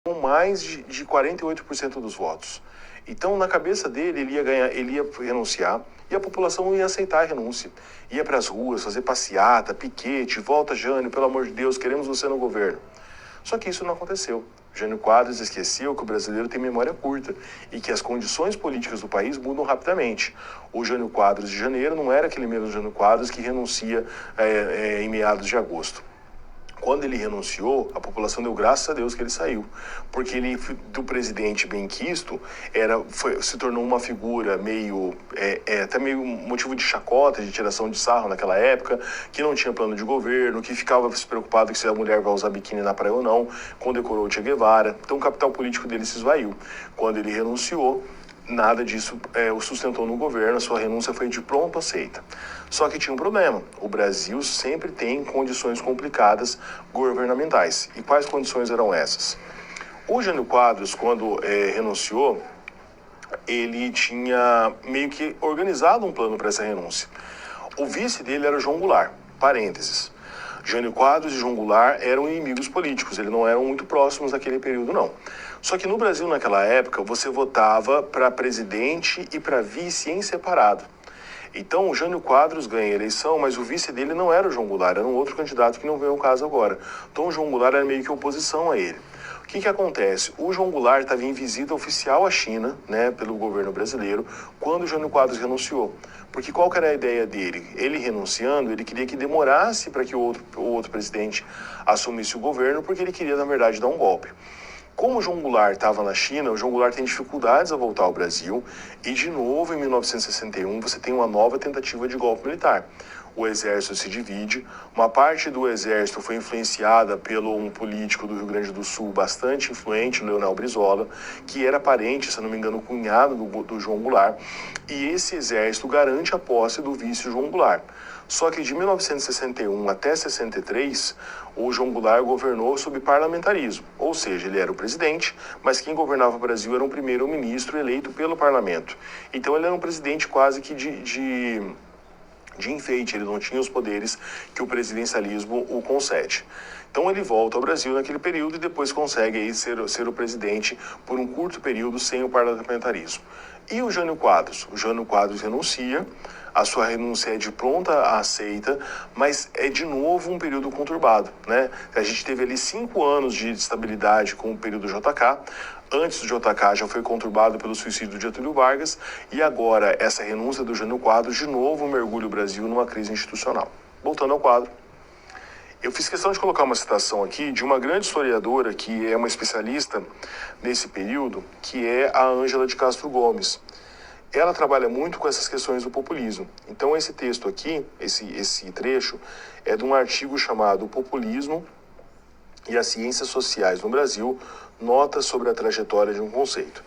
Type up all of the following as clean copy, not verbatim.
com mais de 48% dos votos. Então, na cabeça dele, ele ia renunciar e a população não ia aceitar a renúncia. Ia para as ruas fazer passeata, piquete, volta Jânio, pelo amor de Deus, queremos você no governo. Só que isso não aconteceu. Jânio Quadros esqueceu que o brasileiro tem memória curta e que as condições políticas do país mudam rapidamente. O Jânio Quadros de janeiro não era aquele mesmo Jânio Quadros que renuncia em meados de agosto. Quando ele renunciou, a população deu graças a Deus que ele saiu, porque ele, do presidente benquisto, se tornou uma figura meio, até meio motivo de chacota, de tiração de sarro naquela época, que não tinha plano de governo, que ficava se preocupado que se a mulher vai usar biquíni na praia ou não, condecorou o Che Guevara. Então o capital político dele se esvaiu. Quando ele renunciou, nada disso o sustentou no governo, a sua renúncia foi de pronto aceita. Só que tinha um problema, o Brasil sempre tem condições complicadas governamentais. E quais condições eram essas? O Jânio Quadros, quando renunciou, ele tinha meio que organizado um plano para essa renúncia. O vice dele era o João Goulart, parênteses. Jânio Quadros e João Goulart eram inimigos políticos, eles não eram muito próximos naquele período, não. Só que no Brasil, naquela época, você votava para presidente e para vice em separado. Então, o Jânio Quadros ganha a eleição, mas o vice dele não era o João Goulart, era um outro candidato que não veio ao caso agora. Então, o João Goulart era meio que oposição a ele. O que acontece? O João Goulart estava em visita oficial à China, né, pelo governo brasileiro, quando o Jânio Quadros renunciou. Porque qual que era a ideia dele? Ele renunciando, ele queria que demorasse para que o outro presidente assumisse o governo, porque ele queria, na verdade, dar um golpe. Como o João Goulart estava na China, o João Goulart tem dificuldades a voltar ao Brasil e, de novo, em 1961, você tem uma nova tentativa de golpe militar. O exército se divide, uma parte do exército foi influenciada pelo um político do Rio Grande do Sul bastante influente, Leonel Brizola, que era parente, se não me engano, cunhado do João Goulart, e esse exército garante a posse do vice João Goulart. Só que de 1961 até 63, o João Goulart governou sob parlamentarismo, ou seja, ele era o presidente, mas quem governava o Brasil era um primeiro-ministro eleito pelo parlamento. Então ele era um presidente quase que de enfeite, ele não tinha os poderes que o presidencialismo o concede. Então ele volta ao Brasil naquele período e depois consegue aí ser o presidente por um curto período sem o parlamentarismo. E o Jânio Quadros? O Jânio Quadros renuncia, a sua renúncia é de pronta aceita, mas é de novo um período conturbado, né? A gente teve ali 5 anos de estabilidade com o período JK, antes do JK já foi conturbado pelo suicídio de Getúlio Vargas, e agora essa renúncia do Jânio Quadros de novo mergulha o Brasil numa crise institucional. Voltando ao quadro, eu fiz questão de colocar uma citação aqui de uma grande historiadora que é uma especialista nesse período, que é a Ângela de Castro Gomes. Ela trabalha muito com essas questões do populismo. Então esse texto aqui, esse trecho, é de um artigo chamado Populismo e as Ciências Sociais no Brasil, notas sobre a trajetória de um conceito.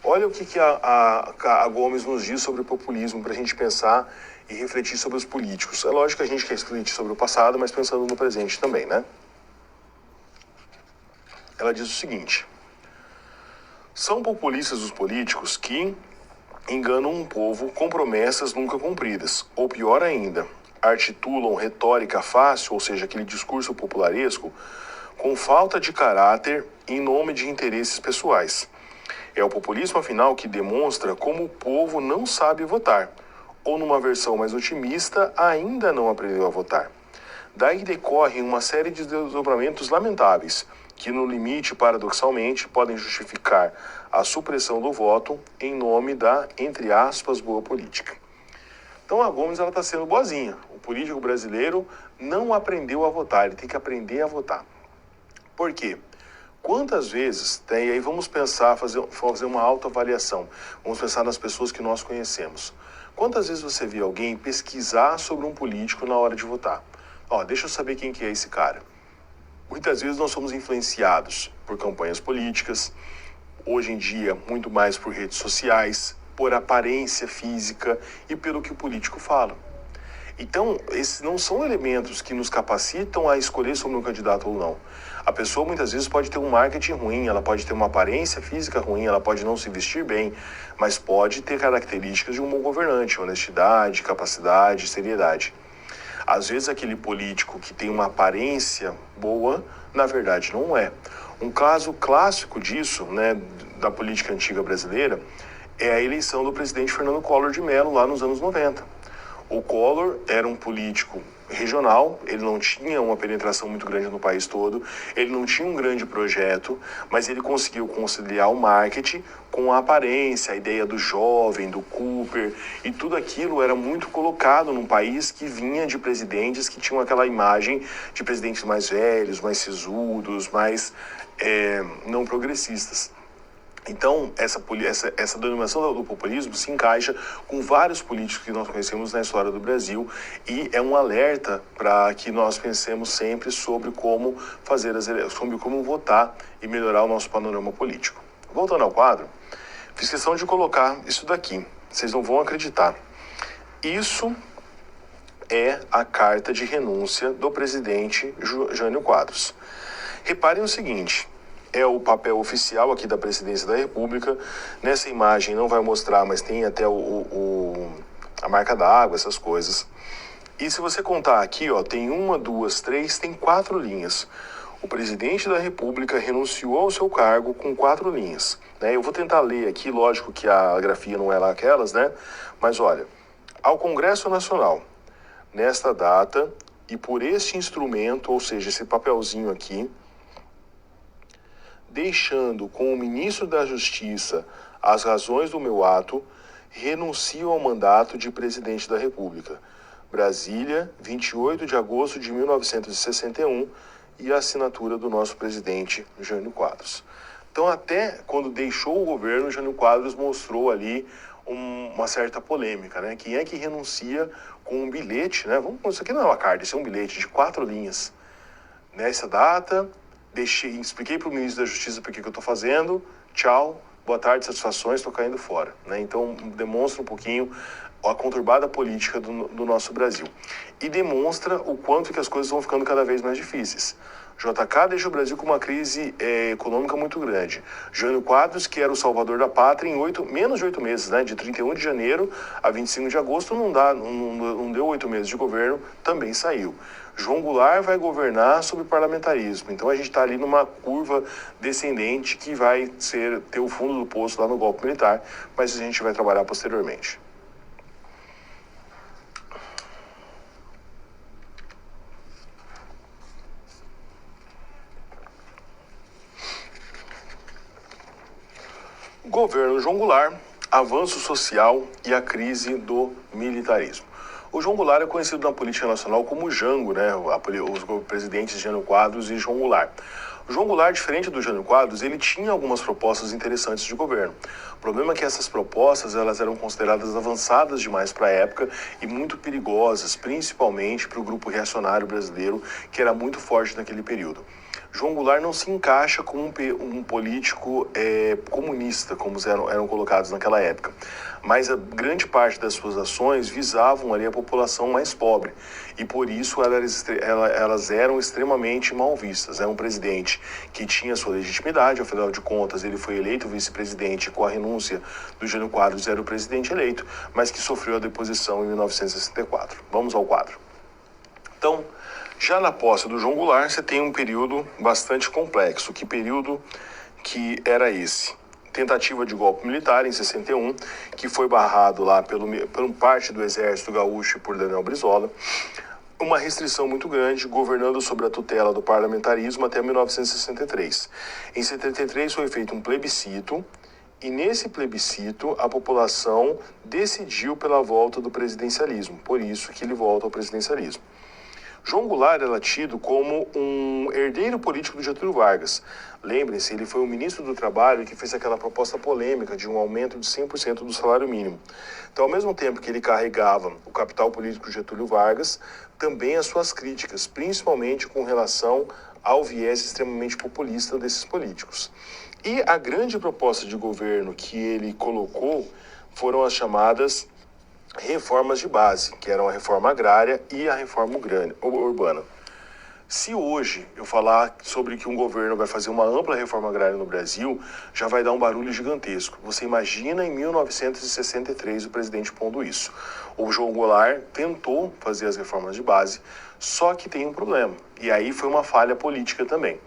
Olha o que a Gomes nos diz sobre o populismo para a gente pensar e refletir sobre os políticos. É lógico que a gente quer refletir sobre o passado, mas pensando no presente também, né? Ela diz o seguinte: são populistas os políticos que enganam um povo com promessas nunca cumpridas, ou pior ainda, artitulam retórica fácil, ou seja, aquele discurso popularesco, com falta de caráter em nome de interesses pessoais. É o populismo, afinal, que demonstra como o povo não sabe votar, ou numa versão mais otimista, ainda não aprendeu a votar. Daí decorrem uma série de desdobramentos lamentáveis, que no limite, paradoxalmente, podem justificar a supressão do voto em nome da, entre aspas, boa política. Então a Gomes está sendo boazinha. O político brasileiro não aprendeu a votar, ele tem que aprender a votar. Por quê? Quantas vezes, e aí vamos pensar, fazer uma autoavaliação, vamos pensar nas pessoas que nós conhecemos. Quantas vezes você viu alguém pesquisar sobre um político na hora de votar? Deixa eu saber quem que é esse cara. Muitas vezes nós somos influenciados por campanhas políticas, hoje em dia muito mais por redes sociais, por aparência física e pelo que o político fala. Então, esses não são elementos que nos capacitam a escolher sobre um candidato ou não. A pessoa muitas vezes pode ter um marketing ruim, ela pode ter uma aparência física ruim, ela pode não se vestir bem, mas pode ter características de um bom governante, honestidade, capacidade, seriedade. Às vezes aquele político que tem uma aparência boa, na verdade não é. Um caso clássico disso, né, da política antiga brasileira, é a eleição do presidente Fernando Collor de Mello lá nos anos 90. O Collor era um político regional, ele não tinha uma penetração muito grande no país todo, ele não tinha um grande projeto, mas ele conseguiu conciliar o marketing com a aparência, a ideia do jovem, do Cooper, e tudo aquilo era muito colocado num país que vinha de presidentes que tinham aquela imagem de presidentes mais velhos, mais sisudos, mais não progressistas. Então, essa denominação do populismo se encaixa com vários políticos que nós conhecemos na história do Brasil e é um alerta para que nós pensemos sempre sobre como fazer sobre como votar e melhorar o nosso panorama político. Voltando ao quadro, fiz questão de colocar isso daqui. Vocês não vão acreditar. Isso é a carta de renúncia do presidente Jânio Quadros. Reparem o seguinte... É o papel oficial aqui da Presidência da República. Nessa imagem não vai mostrar, mas tem até a marca da água, essas coisas. E se você contar aqui, ó, tem 1, 2, 3, tem 4 linhas. O Presidente da República renunciou ao seu cargo com 4 linhas. Né? Eu vou tentar ler aqui, lógico que a grafia não é lá aquelas, né? Mas olha, ao Congresso Nacional, nesta data e por este instrumento, ou seja, esse papelzinho aqui, deixando com o ministro da Justiça as razões do meu ato, renuncio ao mandato de presidente da República. Brasília, 28 de agosto de 1961, e a assinatura do nosso presidente Jânio Quadros. Então, até quando deixou o governo, Jânio Quadros mostrou ali uma certa polêmica, né? Quem é que renuncia com um bilhete, né? Isso aqui não é uma carta, isso é um bilhete de 4 linhas. Nessa data... expliquei para o ministro da Justiça por que eu estou fazendo, tchau, boa tarde, satisfações, estou caindo fora. Né? Então, demonstra um pouquinho a conturbada política do nosso Brasil. E demonstra o quanto que as coisas vão ficando cada vez mais difíceis. JK deixa o Brasil com uma crise econômica muito grande. Jânio Quadros, que era o salvador da pátria, em menos de 8 meses, né? De 31 de janeiro a 25 de agosto, não deu 8 meses de governo, também saiu. João Goulart vai governar sob parlamentarismo. Então a gente está ali numa curva descendente que vai ter o fundo do poço lá no golpe militar, mas a gente vai trabalhar posteriormente. Governo João Goulart, avanço social e a crise do militarismo. O João Goulart é conhecido na política nacional como Jango, né? Os presidentes Jânio Quadros e João Goulart. O João Goulart, diferente do Jânio Quadros, ele tinha algumas propostas interessantes de governo. O problema é que essas propostas elas eram consideradas avançadas demais para a época e muito perigosas, principalmente para o grupo reacionário brasileiro, que era muito forte naquele período. João Goulart não se encaixa como um político comunista, como eram colocados naquela época. Mas a grande parte das suas ações visavam ali a população mais pobre. E por isso elas eram extremamente mal vistas. É um presidente que tinha sua legitimidade, afinal de contas ele foi eleito vice-presidente com a renúncia do Jânio Quadros, era o presidente eleito, mas que sofreu a deposição em 1964. Vamos ao quadro. Então, já na posse do João Goulart, você tem um período bastante complexo. Que período que era esse? Tentativa de golpe militar em 61, que foi barrado lá por parte do Exército Gaúcho e por Daniel Brizola. Uma restrição muito grande, governando sob a tutela do parlamentarismo até 1963. Em 73 foi feito um plebiscito, e nesse plebiscito a população decidiu pela volta do presidencialismo. Por isso que ele volta ao presidencialismo. João Goulart era tido como um herdeiro político do Getúlio Vargas. Lembrem-se, ele foi o ministro do Trabalho que fez aquela proposta polêmica de um aumento de 100% do salário mínimo. Então, ao mesmo tempo que ele carregava o capital político Getúlio Vargas, também as suas críticas, principalmente com relação ao viés extremamente populista desses políticos. E a grande proposta de governo que ele colocou foram as chamadas reformas de base, que eram a reforma agrária e a reforma urbana. Se hoje eu falar sobre que um governo vai fazer uma ampla reforma agrária no Brasil, já vai dar um barulho gigantesco. Você imagina em 1963 o presidente pondo isso. O João Goulart tentou fazer as reformas de base, só que tem um problema. E aí foi uma falha política também.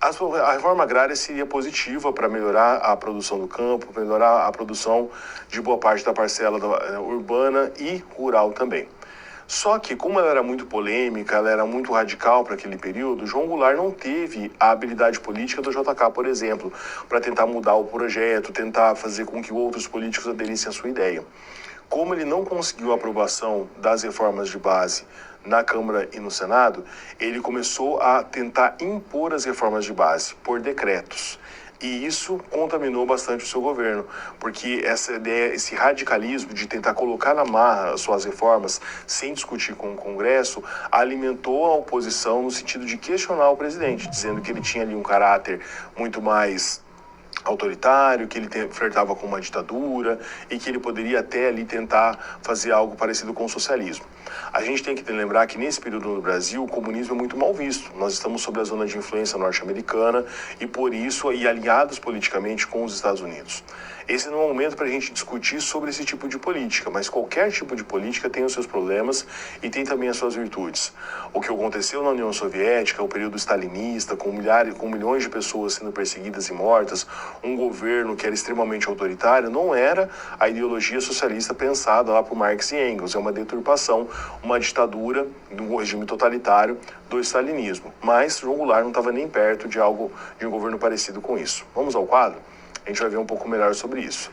A reforma agrária seria positiva para melhorar a produção do campo, melhorar a produção de boa parte da parcela urbana e rural também. Só que, como ela era muito polêmica, ela era muito radical para aquele período, João Goulart não teve a habilidade política do JK, por exemplo, para tentar mudar o projeto, tentar fazer com que outros políticos aderissem à sua ideia. Como ele não conseguiu a aprovação das reformas de base na Câmara e no Senado, ele começou a tentar impor as reformas de base por decretos. E isso contaminou bastante o seu governo, porque essa ideia, esse radicalismo de tentar colocar na marra as suas reformas sem discutir com o Congresso, alimentou a oposição no sentido de questionar o presidente, dizendo que ele tinha ali um caráter muito mais autoritário, que ele flertava com uma ditadura e que ele poderia até ali tentar fazer algo parecido com o socialismo. A gente tem que lembrar que nesse período no Brasil o comunismo é muito mal visto. Nós estamos sob a zona de influência norte-americana e por isso e alinhados politicamente com os Estados Unidos. Esse não é o momento para a gente discutir sobre esse tipo de política, mas qualquer tipo de política tem os seus problemas e tem também as suas virtudes. O que aconteceu na União Soviética, o período stalinista, com milhões de pessoas sendo perseguidas e mortas, um governo que era extremamente autoritário, não era a ideologia socialista pensada lá por Marx e Engels, é uma deturpação, uma ditadura do regime totalitário do stalinismo. Mas João Goulart não estava nem perto de um governo parecido com isso. Vamos ao quadro? A gente vai ver um pouco melhor sobre isso.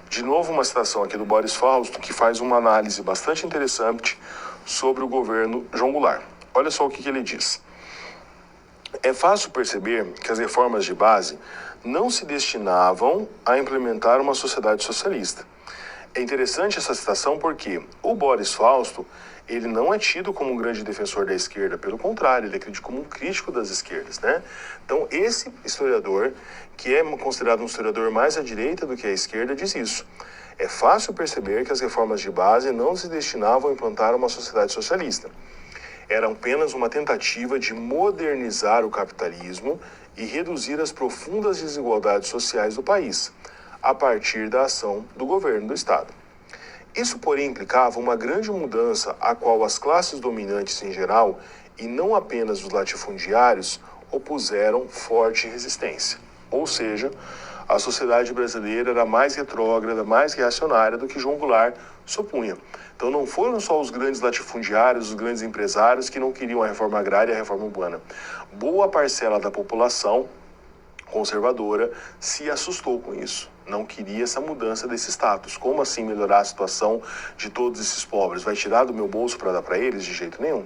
De novo, uma citação aqui do Boris Fausto, que faz uma análise bastante interessante sobre o governo João Goulart. Olha só o que ele diz. É fácil perceber que as reformas de base não se destinavam a implementar uma sociedade socialista. É interessante essa citação porque o Boris Fausto, ele não é tido como um grande defensor da esquerda, pelo contrário, ele é tido como um crítico das esquerdas, né? Então, esse historiador, que é considerado um historiador mais à direita do que à esquerda, diz isso. É fácil perceber que as reformas de base não se destinavam a implantar uma sociedade socialista. Era apenas uma tentativa de modernizar o capitalismo e reduzir as profundas desigualdades sociais do país, a partir da ação do governo do Estado. Isso, porém, implicava uma grande mudança a qual as classes dominantes em geral, e não apenas os latifundiários, opuseram forte resistência. Ou seja, a sociedade brasileira era mais retrógrada, mais reacionária do que João Goulart supunha. Então não foram só os grandes latifundiários, os grandes empresários que não queriam a reforma agrária e a reforma urbana. Boa parcela da população conservadora se assustou com isso. Não queria essa mudança desse status. Como assim melhorar a situação de todos esses pobres? Vai tirar do meu bolso para dar para eles? De jeito nenhum.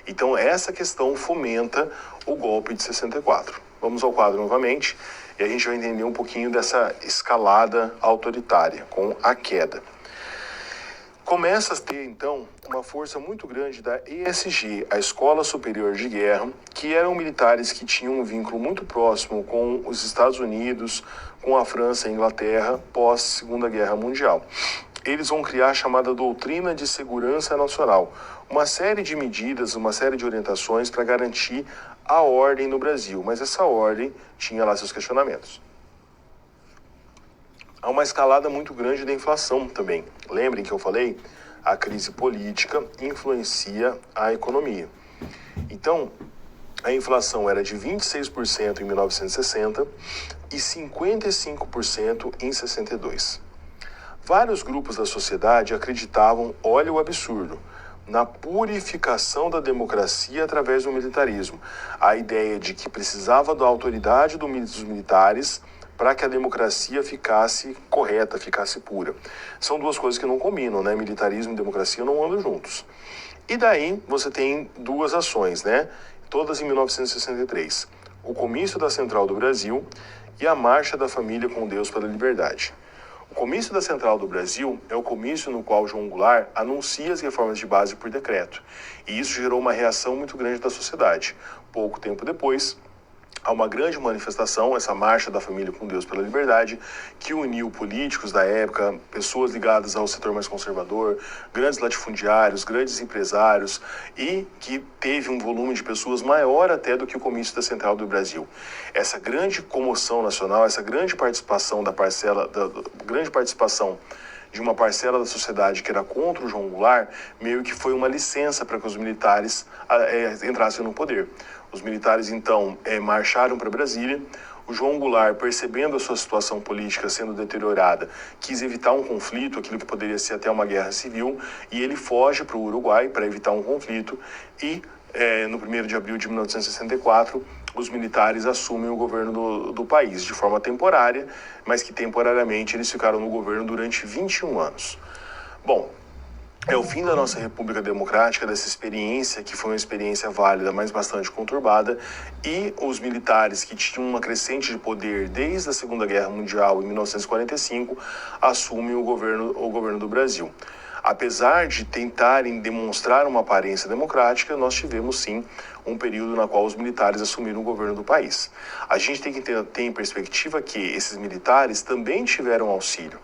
Então essa questão fomenta o golpe de 64. Vamos ao quadro novamente e a gente vai entender um pouquinho dessa escalada autoritária com a queda. Começa a ter, então, uma força muito grande da ESG, a Escola Superior de Guerra, que eram militares que tinham um vínculo muito próximo com os Estados Unidos, com a França e a Inglaterra, pós-Segunda Guerra Mundial. Eles vão criar a chamada Doutrina de Segurança Nacional, uma série de medidas, uma série de orientações para garantir a ordem no Brasil, mas essa ordem tinha lá seus questionamentos. Há uma escalada muito grande da inflação também. Lembrem que eu falei, a crise política influencia a economia. Então, a inflação era de 26% em 1960 e 55% em 62. Vários grupos da sociedade acreditavam, olha o absurdo, na purificação da democracia através do militarismo. A ideia de que precisava da autoridade dos militares para que a democracia ficasse correta, ficasse pura. São duas coisas que não combinam, né? Militarismo e democracia não andam juntos. E daí você tem duas ações, né? Todas em 1963. O Comício da Central do Brasil e a Marcha da Família com Deus pela Liberdade. O Comício da Central do Brasil é o comício no qual João Goulart anuncia as reformas de base por decreto. E isso gerou uma reação muito grande da sociedade. Pouco tempo depois, há uma grande manifestação, essa Marcha da Família com Deus pela Liberdade, que uniu políticos da época, pessoas ligadas ao setor mais conservador, grandes latifundiários, grandes empresários, e que teve um volume de pessoas maior até do que o Comício da Central do Brasil. Essa grande comoção nacional, essa grande participação de uma parcela da sociedade que era contra o João Goulart, meio que foi uma licença para que os militares entrassem no poder. Os militares, então, marcharam para Brasília. O João Goulart, percebendo a sua situação política sendo deteriorada, quis evitar um conflito, aquilo que poderia ser até uma guerra civil, e ele foge para o Uruguai para evitar um conflito e, no 1º de abril de 1964, os militares assumem o governo do país, de forma temporária, mas que temporariamente eles ficaram no governo durante 21 anos. Bom, é o fim da nossa República Democrática, dessa experiência, que foi uma experiência válida, mas bastante conturbada, e os militares, que tinham uma crescente de poder desde a Segunda Guerra Mundial, em 1945, assumem o governo do Brasil. Apesar de tentarem demonstrar uma aparência democrática, nós tivemos sim um período na qual os militares assumiram o governo do país. A gente tem que ter em perspectiva que esses militares também tiveram auxílio,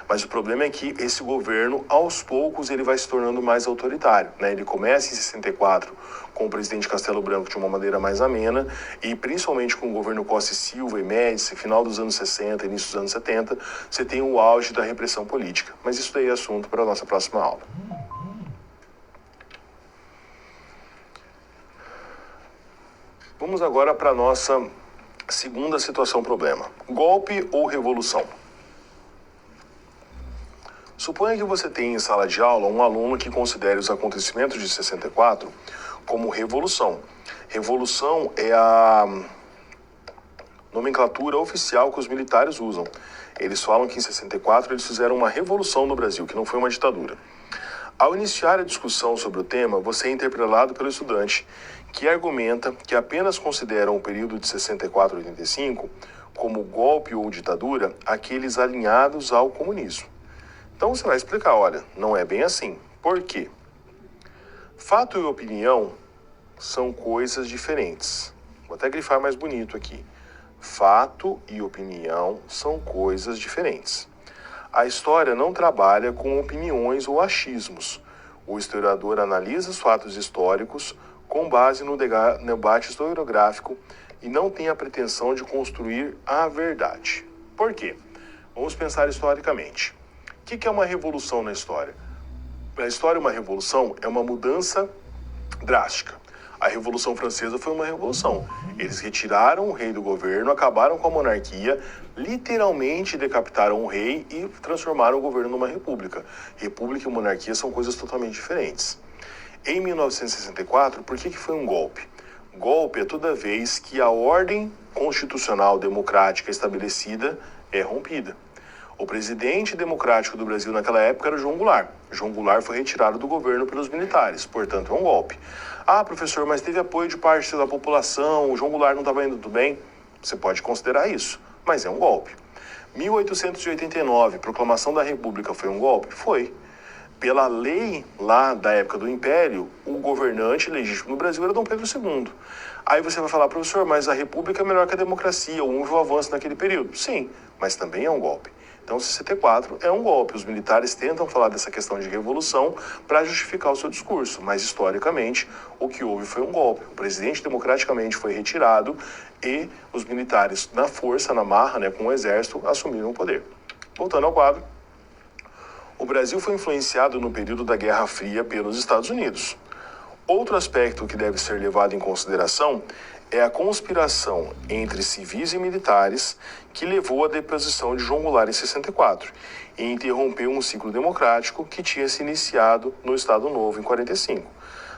mas o problema é que esse governo, aos poucos, ele vai se tornando mais autoritário, né? Ele começa em 64 com o presidente Castelo Branco de uma maneira mais amena, e principalmente com o governo Costa e Silva e Médici, final dos anos 60, início dos anos 70, você tem o auge da repressão política. Mas isso daí é assunto para a nossa próxima aula. Vamos agora para a nossa segunda situação-problema. Golpe ou revolução? Suponha que você tenha em sala de aula um aluno que considere os acontecimentos de 64 como revolução. Revolução é a nomenclatura oficial que os militares usam. Eles falam que em 64 eles fizeram uma revolução no Brasil, que não foi uma ditadura. Ao iniciar a discussão sobre o tema, você é interpelado pelo estudante, que argumenta que apenas consideram o período de 64 a 85 como golpe ou ditadura aqueles alinhados ao comunismo. Então você vai explicar, olha, não é bem assim. Por quê? Fato e opinião são coisas diferentes. Vou até grifar mais bonito aqui. Fato e opinião são coisas diferentes. A história não trabalha com opiniões ou achismos. O historiador analisa os fatos históricos com base no debate historiográfico e não tem a pretensão de construir a verdade. Por quê? Vamos pensar historicamente. O que é uma revolução na história? Na história, uma revolução é uma mudança drástica. A Revolução Francesa foi uma revolução. Eles retiraram o rei do governo, acabaram com a monarquia, literalmente decapitaram o rei e transformaram o governo numa república. República e monarquia são coisas totalmente diferentes. Em 1964, por que foi um golpe? Golpe é toda vez que a ordem constitucional democrática estabelecida é rompida. O presidente democrático do Brasil naquela época era João Goulart. João Goulart foi retirado do governo pelos militares, portanto é um golpe. Ah, professor, mas teve apoio de parte da população, o João Goulart não estava indo tudo bem? Você pode considerar isso, mas é um golpe. 1889, proclamação da República, foi um golpe? Foi. Pela lei lá da época do Império, o governante legítimo no Brasil era Dom Pedro II. Aí você vai falar, professor, mas a República é melhor que a democracia, houve um avanço naquele período. Sim, mas também é um golpe. Então, 64 é um golpe. Os militares tentam falar dessa questão de revolução para justificar o seu discurso, mas historicamente o que houve foi um golpe. O presidente democraticamente foi retirado e os militares, na força, na marra, né, com o exército, assumiram o poder. Voltando ao quadro. O Brasil foi influenciado no período da Guerra Fria pelos Estados Unidos. Outro aspecto que deve ser levado em consideração é a conspiração entre civis e militares que levou à deposição de João Goulart em 64 e interrompeu um ciclo democrático que tinha se iniciado no Estado Novo em 45.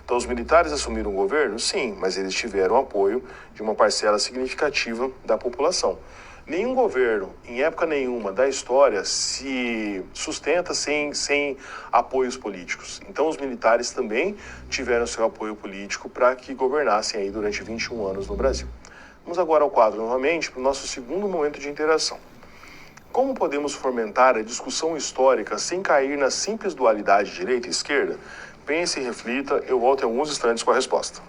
Então, os militares assumiram o governo? Sim, mas eles tiveram apoio de uma parcela significativa da população. Nenhum governo, em época nenhuma da história, se sustenta sem apoios políticos. Então, os militares também tiveram seu apoio político para que governassem aí durante 21 anos no Brasil. Vamos agora ao quadro novamente, para o nosso segundo momento de interação. Como podemos fomentar a discussão histórica sem cair na simples dualidade direita e esquerda? Pense e reflita, eu volto em alguns instantes com a resposta.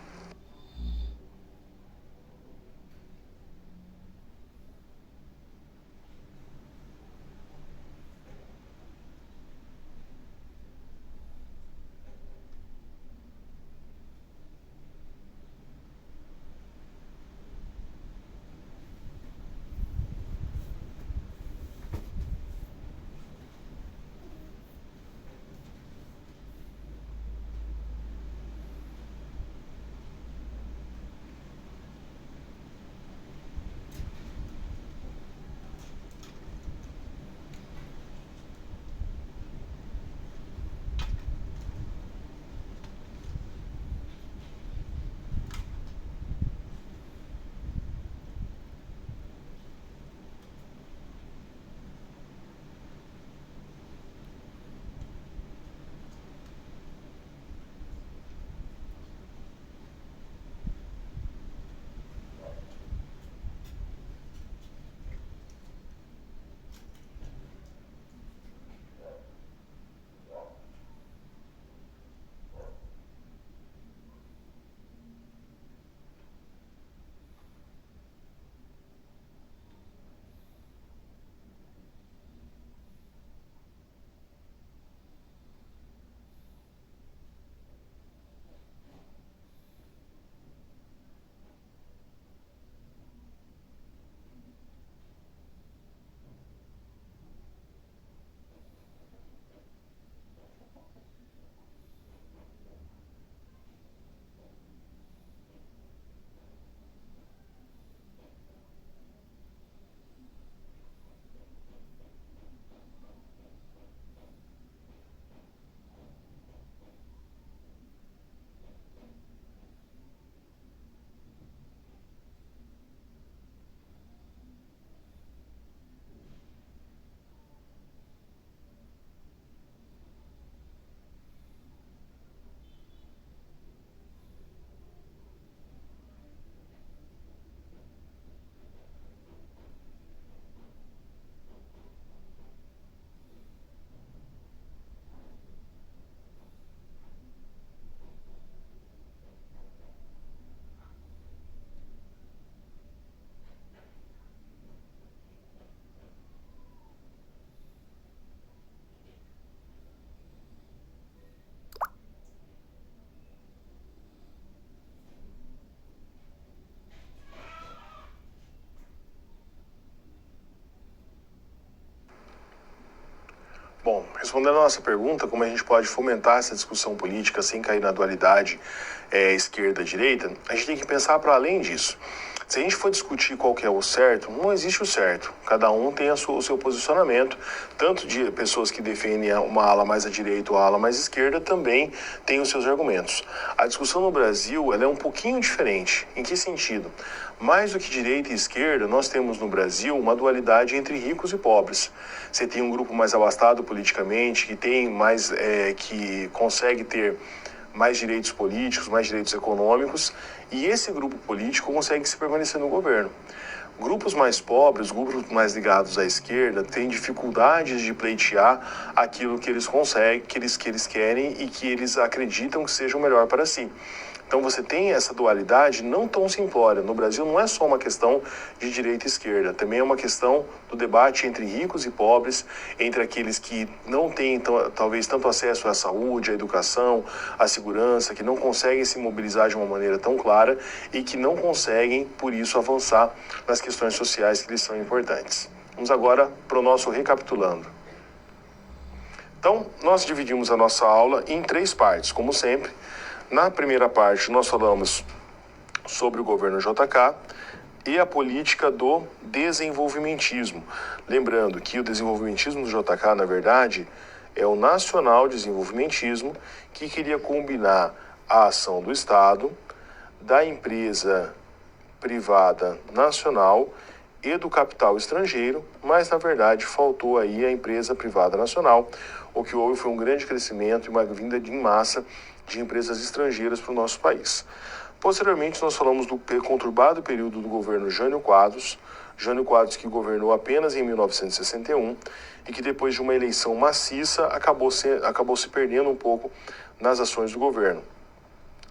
Bom, respondendo a nossa pergunta, como a gente pode fomentar essa discussão política sem cair na dualidade esquerda-direita, a gente tem que pensar para além disso. Se a gente for discutir qual que é o certo, não existe o certo. Cada um tem o seu posicionamento, tanto de pessoas que defendem uma ala mais à direita ou a ala mais à esquerda, também tem os seus argumentos. A discussão no Brasil ela é um pouquinho diferente. Em que sentido? Mais do que direita e esquerda, nós temos no Brasil uma dualidade entre ricos e pobres. Você tem um grupo mais abastado politicamente, que tem mais, que consegue ter mais direitos políticos, mais direitos econômicos, e esse grupo político consegue se permanecer no governo. Grupos mais pobres, grupos mais ligados à esquerda, têm dificuldades de pleitear aquilo que eles conseguem, que eles querem e que eles acreditam que seja o melhor para si. Então você tem essa dualidade não tão simplória. No Brasil não é só uma questão de direita e esquerda, também é uma questão do debate entre ricos e pobres, entre aqueles que não têm talvez tanto acesso à saúde, à educação, à segurança, que não conseguem se mobilizar de uma maneira tão clara e que não conseguem, por isso, avançar nas questões sociais que lhes são importantes. Vamos agora para o nosso recapitulando. Então, nós dividimos a nossa aula em 3 partes, como sempre. Na primeira parte, nós falamos sobre o governo JK e a política do desenvolvimentismo. Lembrando que o desenvolvimentismo do JK, na verdade, é o nacional desenvolvimentismo que queria combinar a ação do Estado, da empresa privada nacional e do capital estrangeiro, mas, na verdade, faltou aí a empresa privada nacional. O que houve foi um grande crescimento e uma vinda em massa de empresas estrangeiras para o nosso país. Posteriormente, nós falamos do conturbado período do governo Jânio Quadros que governou apenas em 1961 e que depois de uma eleição maciça acabou se perdendo um pouco nas ações do governo.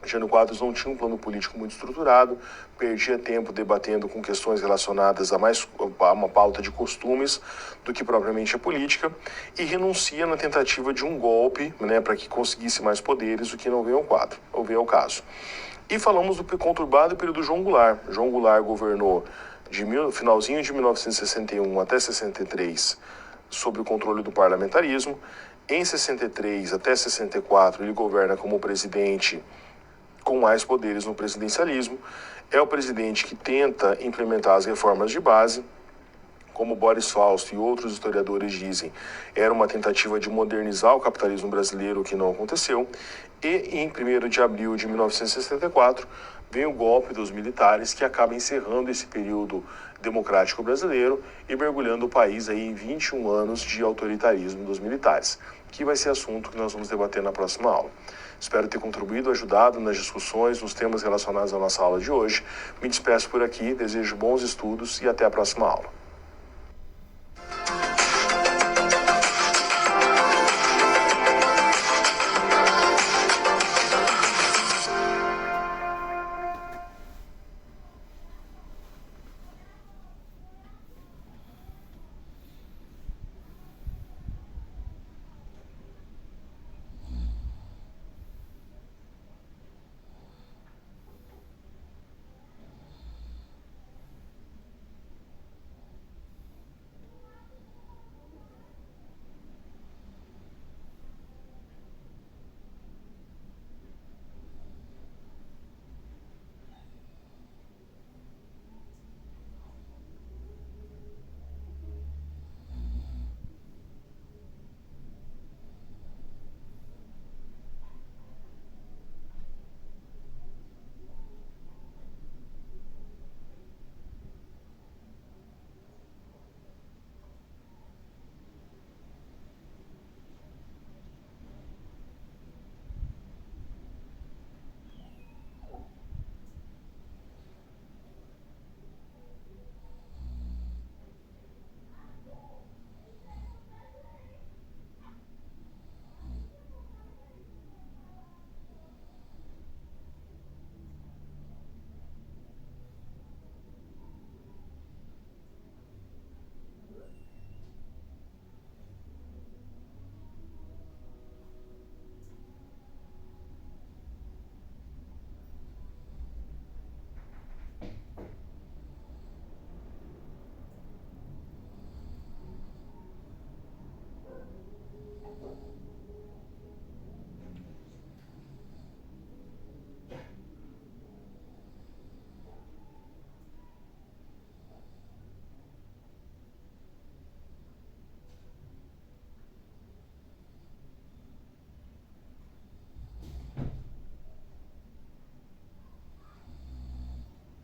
Jânio Quadros não tinha um plano político muito estruturado, perdia tempo debatendo com questões relacionadas a uma pauta de costumes do que propriamente a política, e renuncia na tentativa de um golpe, para que conseguisse mais poderes, o que não veio ao caso. E falamos do conturbado período João Goulart. João Goulart governou de finalzinho de 1961 até 63 sob o controle do parlamentarismo. Em 63 até 64 ele governa como presidente com mais poderes no presidencialismo. É o presidente que tenta implementar as reformas de base, como Boris Fausto e outros historiadores dizem, era uma tentativa de modernizar o capitalismo brasileiro, o que não aconteceu. E em 1º de abril de 1964, vem o golpe dos militares, que acaba encerrando esse período democrático brasileiro e mergulhando o país aí em 21 anos de autoritarismo dos militares, que vai ser assunto que nós vamos debater na próxima aula. Espero ter contribuído, ajudado nas discussões, nos temas relacionados à nossa aula de hoje. Me despeço por aqui, desejo bons estudos e até a próxima aula.